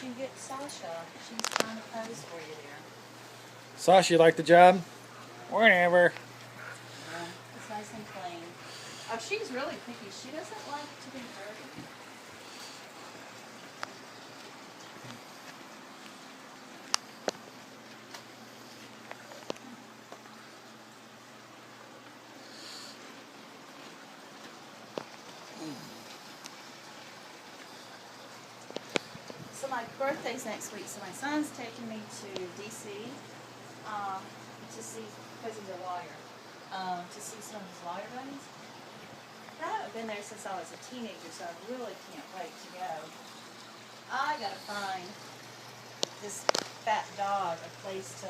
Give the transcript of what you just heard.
you get Sasha. She's trying to pose for you there. Sasha, you like the job? Whatever. Yeah, it's nice and clean. Oh, she's really picky. She doesn't like to be dirty. So my birthday's next week, so my son's taking me to D.C. To see, because he's a lawyer, to see some of his lawyer buddies. I haven't been there since I was a teenager, so I really can't wait to go. I gotta find this fat dog a place to